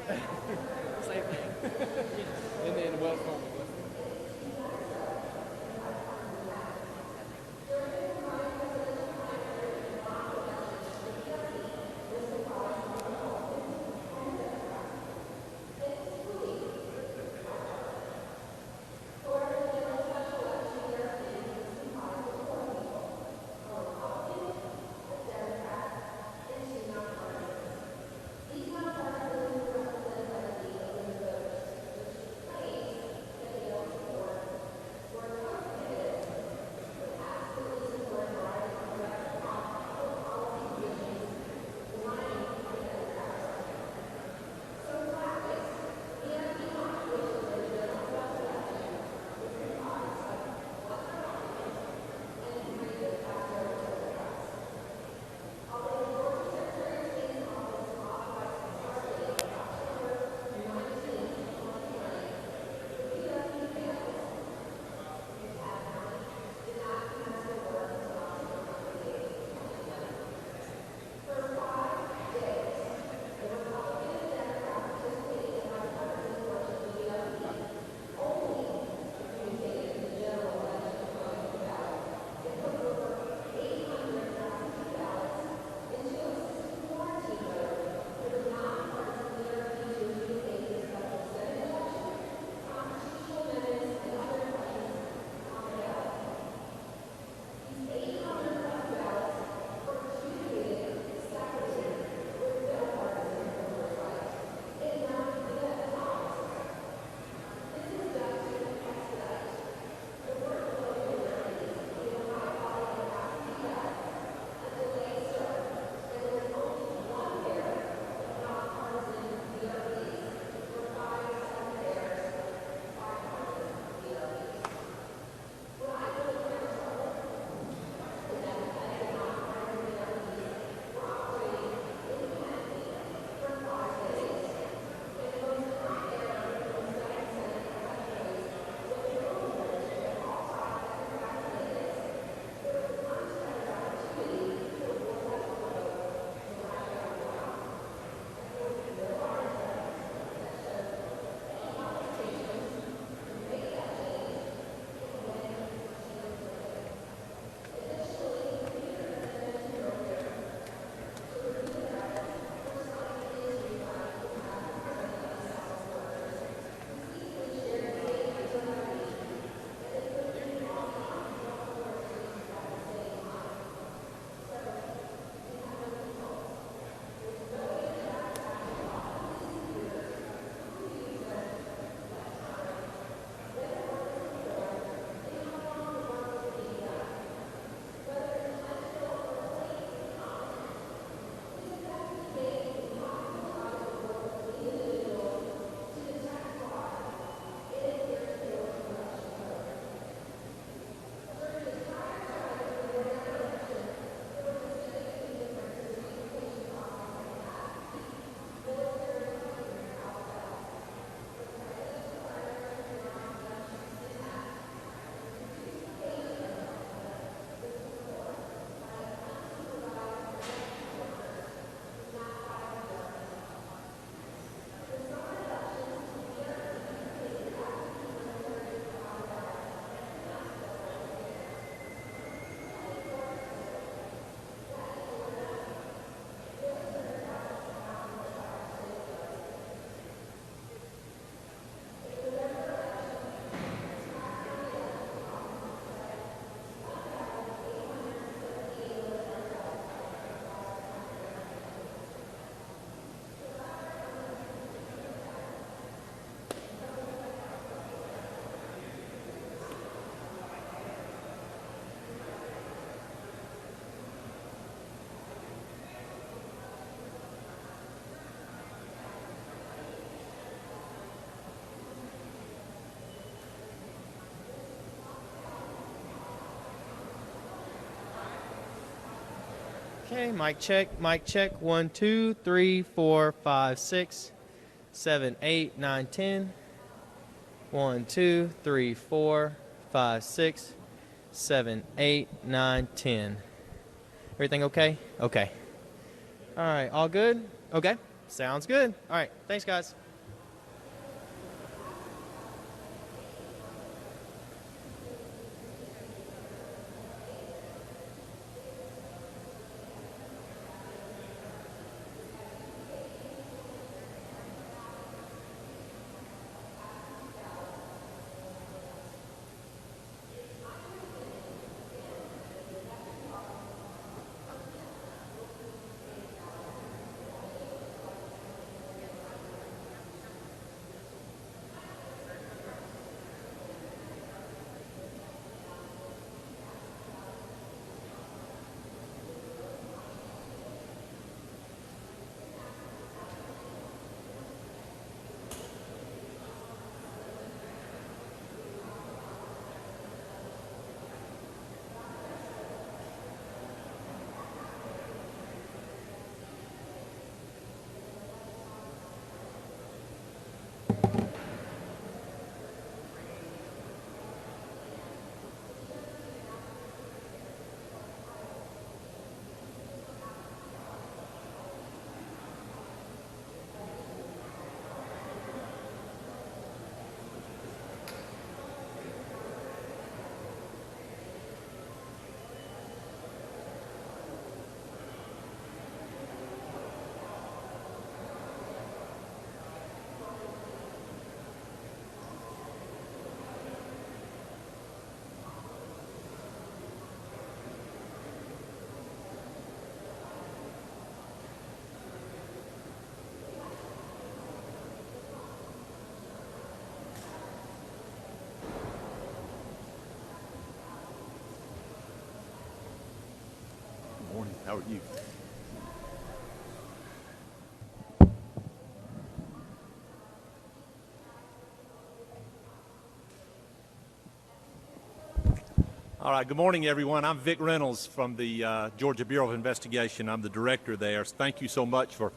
Same thing. And then Wells Fargo. Okay, mic check, mic check. 1, 2, 3, 4, 5, 6, 7, 8, 9, 10. 1, 2, 3, 4, 5, 6, 7, 8, 9, 10. Everything okay? Okay. All right, all good? Okay. Sounds good. All right. Thanks, guys. Morning. How are you? All right. Good morning, everyone. I'm Vic Reynolds from the Georgia Bureau of Investigation. I'm the director there. Thank you so much for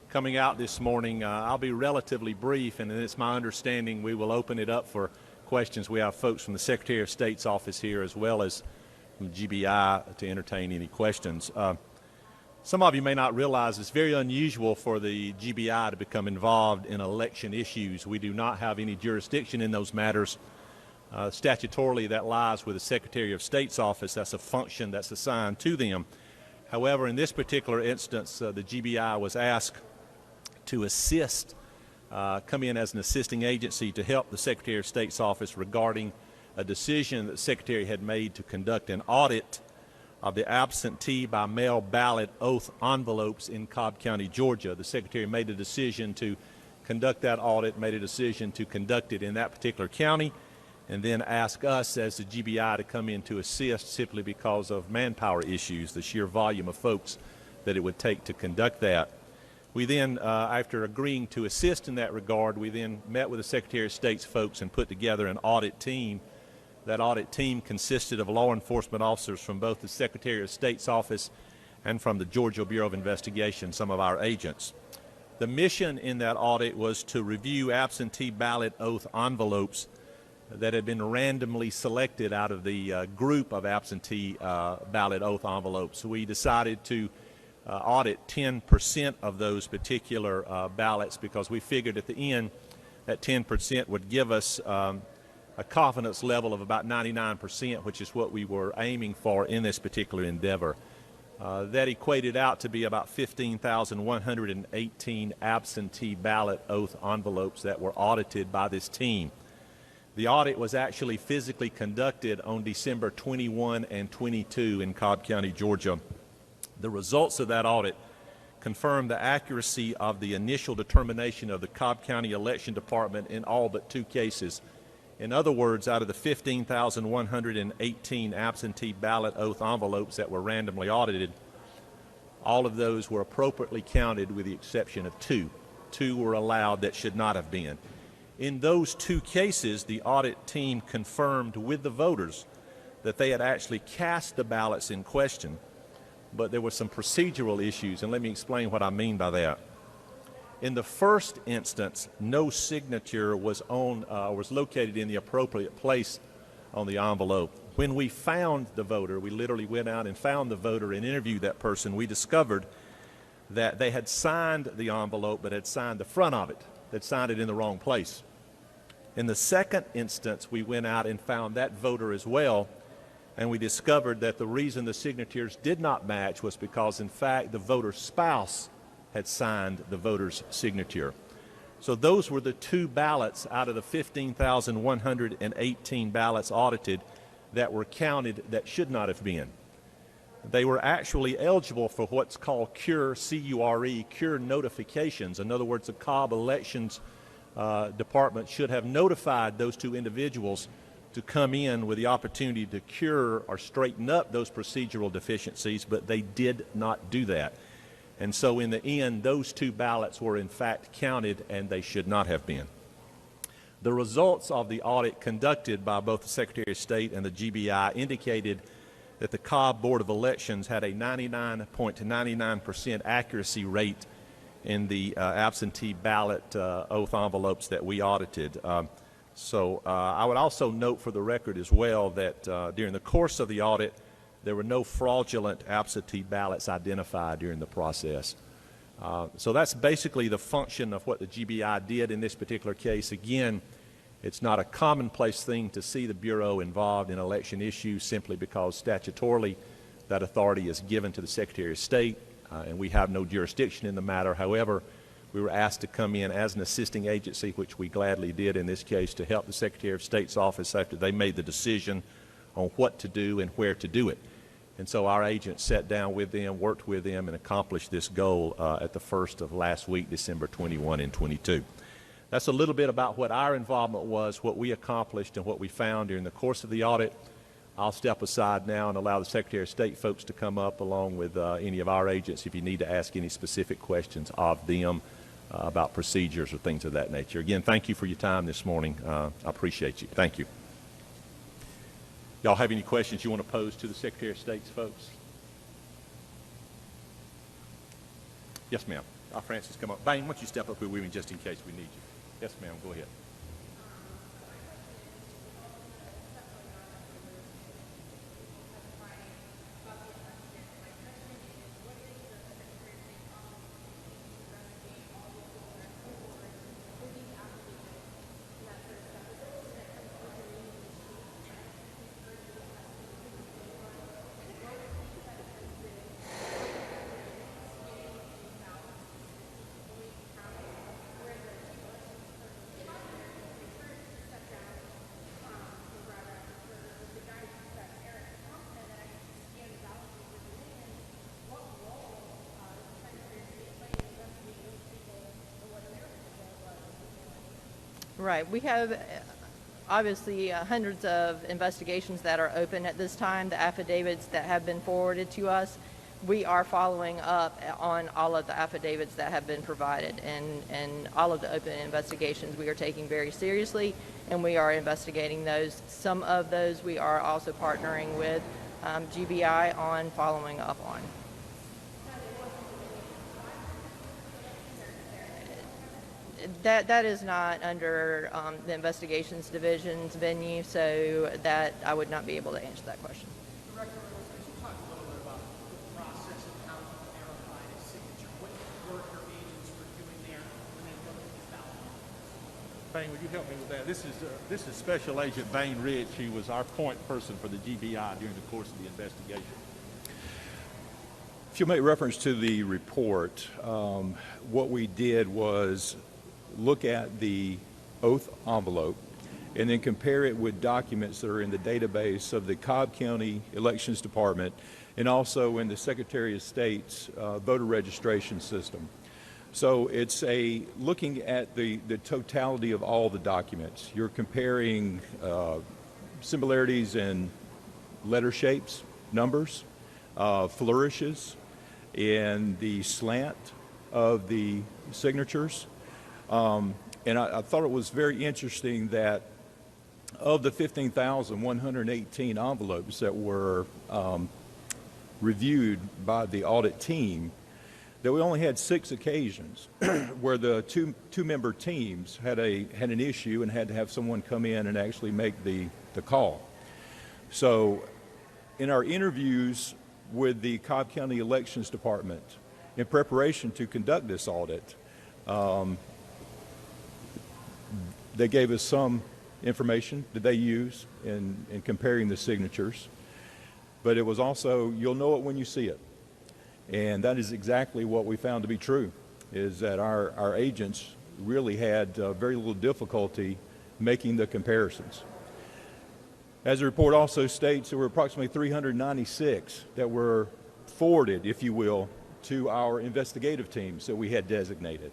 coming out this morning. I'll be relatively brief, and it's my understanding we will open it up for questions. We have folks from the Secretary of State's office here as well as from GBI to entertain any questions. Some of you may not realize it's very unusual for the GBI to become involved in election issues. We do not have any jurisdiction in those matters. Statutorily, that lies with the Secretary of State's office. That's a function that's assigned to them. However, in this particular instance, the GBI was asked to assist, come in as an assisting agency to help the Secretary of State's office regarding a decision that the Secretary had made to conduct an audit of the absentee by mail ballot oath envelopes in Cobb County, Georgia. The Secretary made a decision to conduct that audit, made a decision to conduct it in that particular county, and then ask us as the GBI to come in to assist simply because of manpower issues, the sheer volume of folks that it would take to conduct that. We then, after agreeing to assist in that regard, we then met with the Secretary of State's folks and put together an audit team. That audit team consisted of law enforcement officers from both the Secretary of State's office and from the Georgia Bureau of Investigation, some of our agents. The mission in that audit was to review absentee ballot oath envelopes that had been randomly selected out of the group of absentee ballot oath envelopes. We decided to audit 10% of those particular ballots because we figured at the end that 10% would give us a confidence level of about 99%, which is what we were aiming for in this particular endeavor. That equated out to be about 15,118 absentee ballot oath envelopes that were audited by this team. The audit was actually physically conducted on December 21 and 22 in Cobb County, Georgia. The results of that audit confirmed the accuracy of the initial determination of the Cobb County Election Department in all but 2 cases. In other words, out of the 15,118 absentee ballot oath envelopes that were randomly audited, all of those were appropriately counted with the exception of 2. 2 were allowed that should not have been. In those 2 cases, the audit team confirmed with the voters that they had actually cast the ballots in question, but there were some procedural issues, and let me explain what I mean by that. In the first instance, no signature was located in the appropriate place on the envelope. When we found the voter, we literally went out and found the voter and interviewed that person. We discovered that they had signed the envelope but had signed the front of it. They'd signed it in the wrong place. In the second instance, we went out and found that voter as well, and we discovered that the reason the signatures did not match was because, in fact, the voter's spouse had signed the voter's signature. So those were the two ballots out of the 15,118 ballots audited that were counted that should not have been. They were actually eligible for what's called CURE, C-U-R-E, CURE notifications. In other words, the Cobb Elections Department should have notified those two individuals to come in with the opportunity to cure or straighten up those procedural deficiencies, but they did not do that. And so in the end, those two ballots were in fact counted, and they should not have been. The results of the audit conducted by both the Secretary of State and the GBI indicated that the Cobb Board of Elections had a 99.99% accuracy rate in the absentee ballot oath envelopes that we audited. I would also note for the record as well that during the course of the audit, there were no fraudulent absentee ballots identified during the process. So that's basically the function of what the GBI did in this particular case. Again, it's not a commonplace thing to see the Bureau involved in election issues simply because statutorily that authority is given to the Secretary of State, and we have no jurisdiction in the matter. However, we were asked to come in as an assisting agency, which we gladly did in this case, to help the Secretary of State's office after they made the decision on what to do and where to do it. And so our agent sat down with them, worked with them, and accomplished this goal at the first of last week, December 21 and 22. That's a little bit about what our involvement was, what we accomplished, and what we found during the course of the audit. I'll step aside now and allow the Secretary of State folks to come up along with any of our agents if you need to ask any specific questions of them about procedures or things of that nature. Again, thank you for your time this morning. I appreciate you. Thank you. Y'all have any questions you want to pose to the Secretary of State's folks? Yes, ma'am. Francis, come up. Bang, why don't you step up here with me just in case we need you? Yes, ma'am. Go ahead. Right. We have obviously hundreds of investigations that are open at this time, the affidavits that have been forwarded to us. We are following up on all of the affidavits that have been provided, and all of the open investigations we are taking very seriously, and we are investigating those. Some of those we are also partnering with GBI on following up on. That is not under the investigations division's venue, so that I would not be able to answer that question. Director Reynolds, could you talk a little bit about the process of how you verify a signature? What work your agents were doing there when they looked at these ballots? Bang, would you help me with that? This is Special Agent Bane Rich, who was our point person for the GBI during the course of the investigation. If you'll make reference to the report, what we did was look at the oath envelope and then compare it with documents that are in the database of the Cobb County Elections Department and also in the Secretary of State's voter registration system. So it's looking at the totality of all the documents. You're comparing similarities in letter shapes, numbers, flourishes, and the slant of the signatures. And I thought it was very interesting that of the 15,118 envelopes that were reviewed by the audit team, that we only had 6 occasions where the two-member teams had an issue and had to have someone come in and actually make the call. So in our interviews with the Cobb County Elections Department in preparation to conduct this audit, they gave us some information that they use in comparing the signatures, but it was also, you'll know it when you see it. And that is exactly what we found to be true, is that our agents really had very little difficulty making the comparisons. As the report also states, there were approximately 396 that were forwarded, if you will, to our investigative teams that we had designated.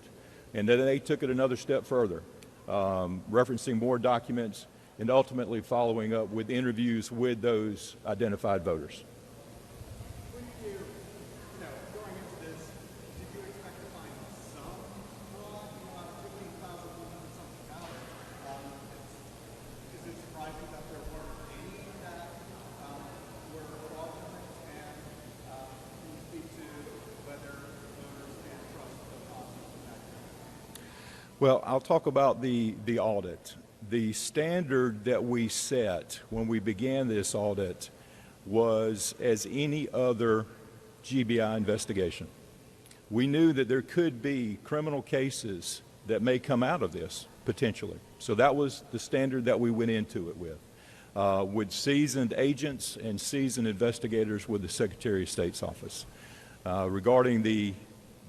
And then they took it another step further, referencing more documents and ultimately following up with interviews with those identified voters. When you, going into this, did you expect to find some fraud? Out of 15,100 something ballots, is it surprising that there weren't any that were fraudulent? And can you speak to whether voters can trust the process? Well, I'll talk about the audit. The standard that we set when we began this audit was as any other GBI investigation. We knew that there could be criminal cases that may come out of this, potentially. So that was the standard that we went into it with seasoned agents and seasoned investigators with the Secretary of State's office. Regarding the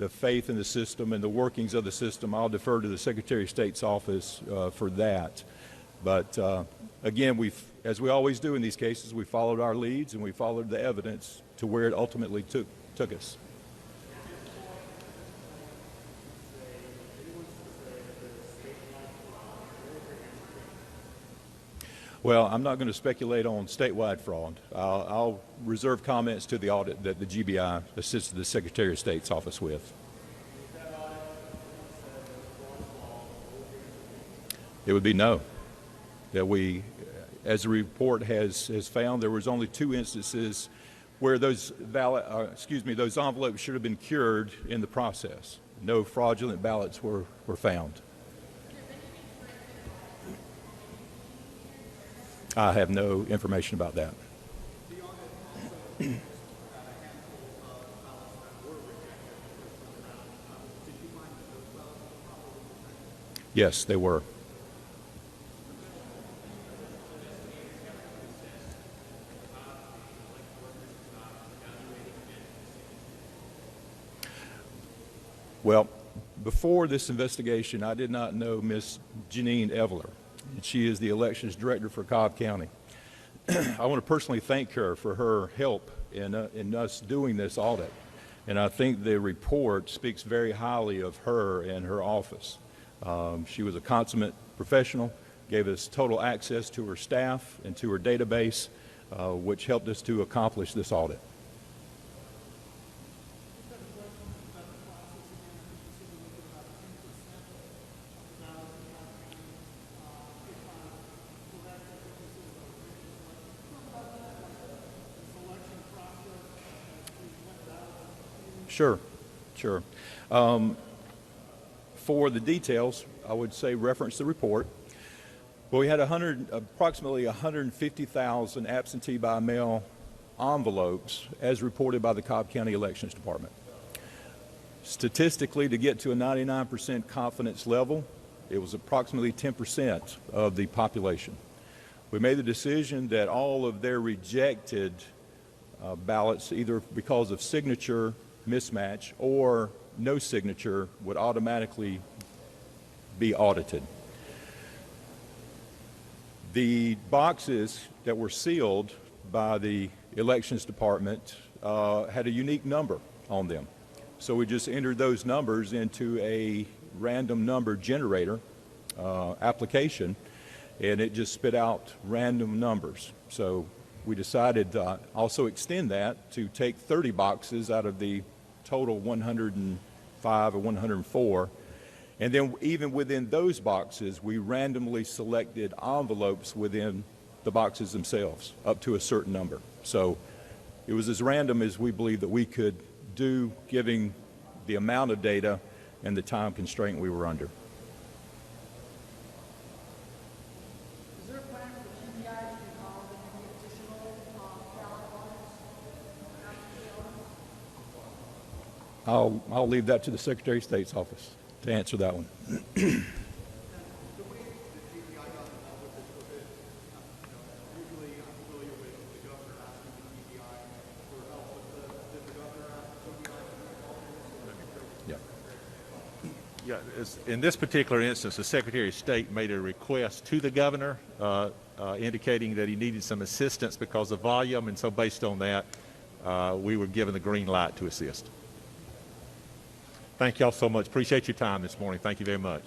faith in the system and the workings of the system, I'll defer to the Secretary of State's office for that. But again, as we always do in these cases, we followed our leads and we followed the evidence to where it ultimately took us. Well, I'm not going to speculate on statewide fraud. I'll reserve comments to the audit that the GBI assisted the Secretary of State's office with. It would be no. That we, as the report has found, there was only 2 instances where those those envelopes should have been cured in the process. No fraudulent ballots were found. I have no information about that. Yes, they were. Well, before this investigation, I did not know Miss Janine Eveler. She is the elections director for Cobb County. I want to personally thank her for her help in us doing this audit. And I think the report speaks very highly of her and her office. She was a consummate professional, gave us total access to her staff and to her database, which helped us to accomplish this audit. Sure. For the details, I would say reference the report. Well, we had approximately 150,000 absentee by mail envelopes as reported by the Cobb County Elections Department. Statistically, to get to a 99% confidence level, it was approximately 10% of the population. We made the decision that all of their rejected ballots, either because of signature mismatch or no signature, would automatically be audited. The boxes that were sealed by the elections department had a unique number on them. So we just entered those numbers into a random number generator application, and it just spit out random numbers. So we decided to also extend that to take 30 boxes out of the total 105 or 104. And then even within those boxes, we randomly selected envelopes within the boxes themselves up to a certain number. So it was as random as we believed that we could do, given the amount of data and the time constraint we were under. Is there a plan for the GBI to be involved in any additional ballot audits? I'll leave that to the Secretary of State's office to answer that one. Usually I'm familiar with the governor asking the TBI for help, but did the governor ask TBI to help? Yeah. Yeah, in this particular instance, the Secretary of State made a request to the governor indicating that he needed some assistance because of volume, and so based on that, we were given the green light to assist. Thank y'all so much. Appreciate your time this morning. Thank you very much.